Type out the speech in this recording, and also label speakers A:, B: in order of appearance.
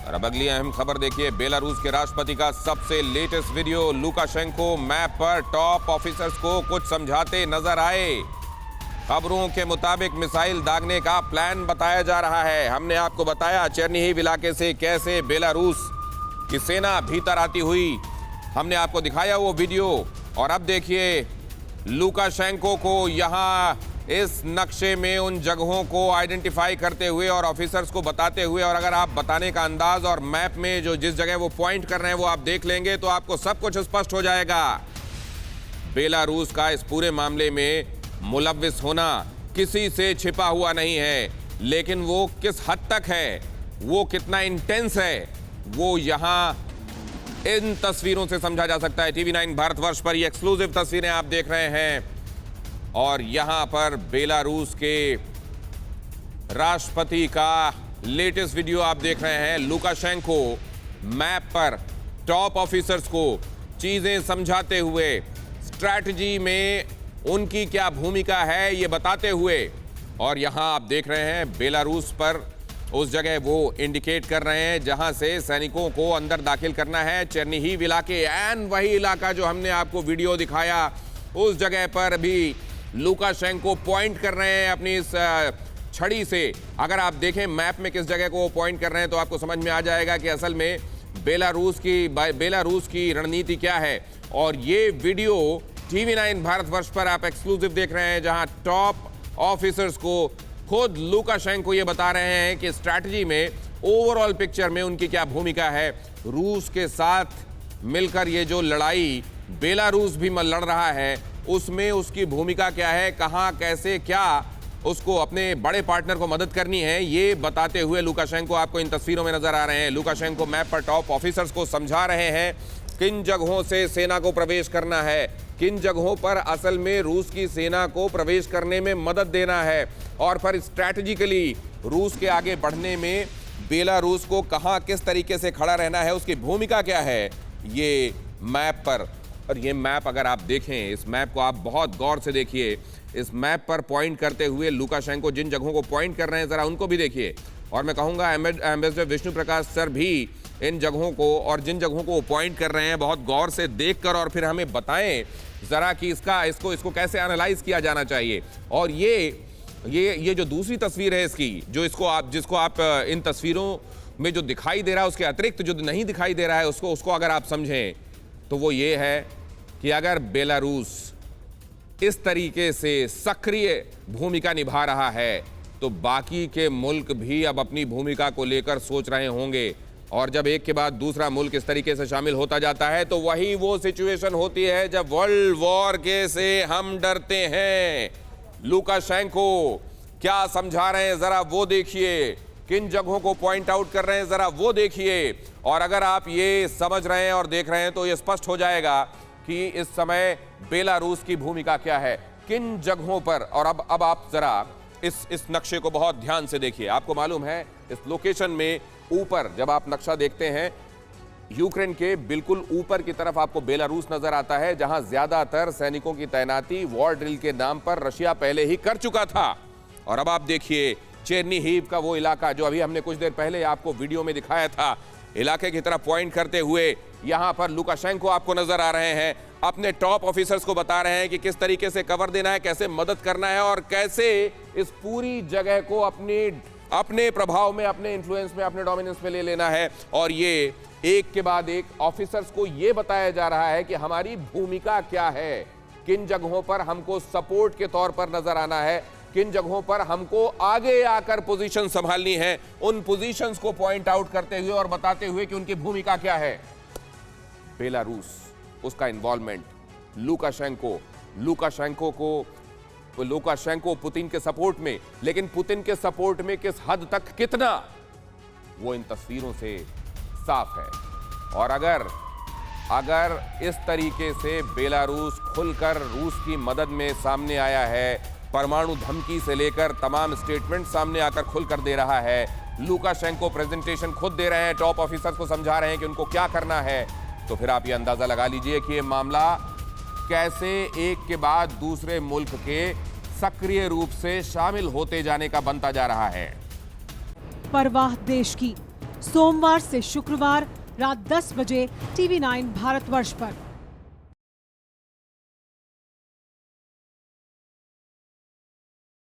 A: और अब अगली अहम खबर देखिए। बेलारूस के राष्ट्रपति का सबसे लेटेस्ट वीडियो। लुकाशेंको मैप पर टॉप ऑफिसर्स को कुछ समझाते नजर आए। खबरों के मुताबिक मिसाइल दागने का प्लान बताया जा रहा है। हमने आपको बताया चेरनिहिव इलाके से कैसे बेलारूस की सेना भीतर आती हुई, हमने आपको दिखाया वो वीडियो। और अब देखिए लुकाशेंको को यहाँ इस नक्शे में उन जगहों को आइडेंटिफाई करते हुए और ऑफिसर्स को बताते हुए, और अगर आप बताने का अंदाज और मैप में जो जिस जगह वो पॉइंट कर रहे हैं वो आप देख लेंगे तो आपको सब कुछ स्पष्ट हो जाएगा। बेलारूस का इस पूरे मामले में मुलव्विस होना किसी से छिपा हुआ नहीं है, लेकिन वो किस हद तक है, वो कितना इंटेंस है, वो यहां इन तस्वीरों से समझा जा सकता है। TV9 भारतवर्ष पर ये एक्सक्लूसिव तस्वीरें आप देख रहे हैं और यहां पर बेलारूस के राष्ट्रपति का लेटेस्ट वीडियो आप देख रहे हैं। लुकाशेंको मैप पर टॉप ऑफिसर्स को चीजें समझाते हुए, स्ट्रैटेजी में उनकी क्या भूमिका है ये बताते हुए, और यहां आप देख रहे हैं बेलारूस पर उस जगह वो इंडिकेट कर रहे हैं जहां से सैनिकों को अंदर दाखिल करना है। चेरनिहिव इलाके एंड वही इलाका जो हमने आपको वीडियो दिखाया, उस जगह पर भी लुकाशेंको पॉइंट कर रहे हैं अपनी इस छड़ी से। अगर आप देखें मैप में किस जगह को वो पॉइंट कर रहे हैं तो आपको समझ में आ जाएगा कि असल में बेलारूस की रणनीति क्या है। और ये वीडियो TV9 भारतवर्ष पर आप एक्सक्लूसिव देख रहे हैं, जहां टॉप ऑफिसर्स को खुद लुकाशेंको ये बता रहे हैं कि स्ट्रैटेजी में, ओवरऑल पिक्चर में उनकी क्या भूमिका है। रूस के साथ मिलकर ये जो लड़ाई बेलारूस भी लड़ रहा है, उसमें उसकी भूमिका क्या है, कहां कैसे क्या उसको अपने बड़े पार्टनर को मदद करनी है, ये बताते हुए लुकाशेंको आपको इन तस्वीरों में नजर आ रहे हैं। लुकाशेंको मैप पर टॉप ऑफिसर्स को समझा रहे हैं किन जगहों से सेना को प्रवेश करना है, किन जगहों पर असल में रूस की सेना को प्रवेश करने में मदद देना है, और फिर स्ट्रैटेजिकली रूस के आगे बढ़ने में बेलारूस को कहां किस तरीके से खड़ा रहना है, उसकी भूमिका क्या है, ये मैप पर। और ये मैप अगर आप देखें, इस मैप को आप बहुत गौर से देखिए। इस मैप पर पॉइंट करते हुए लुकाशेंको जिन जगहों को पॉइंट कर रहे हैं जरा उनको भी देखिए। और मैं कहूँगा एम्बेसडर विष्णु प्रकाश सर भी इन जगहों को और जिन जगहों को पॉइंट कर रहे हैं बहुत गौर से देखकर और फिर हमें बताएं जरा कि इसको कैसे एनालाइज किया जाना चाहिए। और ये जो दूसरी तस्वीर है इसकी, जिसको आप इन तस्वीरों में जो दिखाई दे रहा है उसके अतिरिक्त जो नहीं दिखाई दे रहा है उसको अगर आप समझें तो वो ये है कि अगर बेलारूस इस तरीके से सक्रिय भूमिका निभा रहा है तो बाकी के मुल्क भी अब अपनी भूमिका को लेकर सोच रहे होंगे। और जब एक के बाद दूसरा मुल्क इस तरीके से शामिल होता जाता है तो वही वो सिचुएशन होती है जब वर्ल्ड वॉर के से हम डरते हैं। लुकाशेंको क्या समझा रहे हैं जरा वो देखिए, किन जगहों को पॉइंट आउट कर रहे हैं जरा वो देखिए। और अगर आप ये समझ रहे हैं और देख रहे हैं तो ये स्पष्ट हो जाएगा कि इस समय बेलारूस की भूमिका क्या है, किन जगहों पर। और अब आप जरा इस नक्शे को बहुत ध्यान से देखिए। आपको मालूम है इस लोकेशन में ऊपर जब आप नक्शा देखते हैं, यूक्रेन के बिल्कुल ऊपर की तरफ आपको बेलारूस नजर आता है, जहां ज्यादातर सैनिकों की तैनाती वॉर ड्रिल के नाम पर रशिया पहले ही कर चुका था। और अब आप देखिए चेरनिहिव का वो इलाका जो अभी हमने कुछ देर पहले आपको वीडियो में दिखाया था, इलाके की तरफ पॉइंट करते हुए यहां पर लुकाशेंको आपको नजर आ रहे हैं, अपने टॉप ऑफिसर्स को बता रहे हैं कि किस तरीके से कवर देना है, कैसे मदद करना है और कैसे इस पूरी जगह को अपने प्रभाव में, अपने इन्फ्लुएंस में, अपने डोमिनेंस में ले लेना है। और ये एक के बाद एक ऑफिसर्स को ये बताया जा रहा है कि हमारी भूमिका क्या है, किन जगहों पर हमको सपोर्ट के तौर पर नजर आना है, किन जगहों पर हमको आगे आकर पोजीशन संभालनी है, उन पोजीशंस को पॉइंट आउट करते हुए और बताते हुए कि उनकी भूमिका क्या है। बेलारूस, उसका इन्वॉल्वमेंट, लुकाशेंको पुतिन के सपोर्ट में, लेकिन पुतिन के सपोर्ट में किस हद तक कितना, वो इन तस्वीरों से साफ है। और अगर इस तरीके से बेलारूस खुलकर रूस की मदद में सामने आया है, परमाणु धमकी से लेकर तमाम स्टेटमेंट सामने आकर खुलकर दे रहा है, लुकाशेंको प्रेजेंटेशन खुद दे रहे हैं, टॉप ऑफिसर्स को समझा रहे हैं कि उनको क्या करना है, तो फिर आप ये अंदाजा लगा लीजिए कि ये मामला कैसे एक के बाद दूसरे मुल्क के सक्रिय रूप से शामिल होते जाने का बनता जा रहा है।
B: परवाह देश की, सोमवार से शुक्रवार रात 10 बजे टीवी 9 भारतवर्ष पर।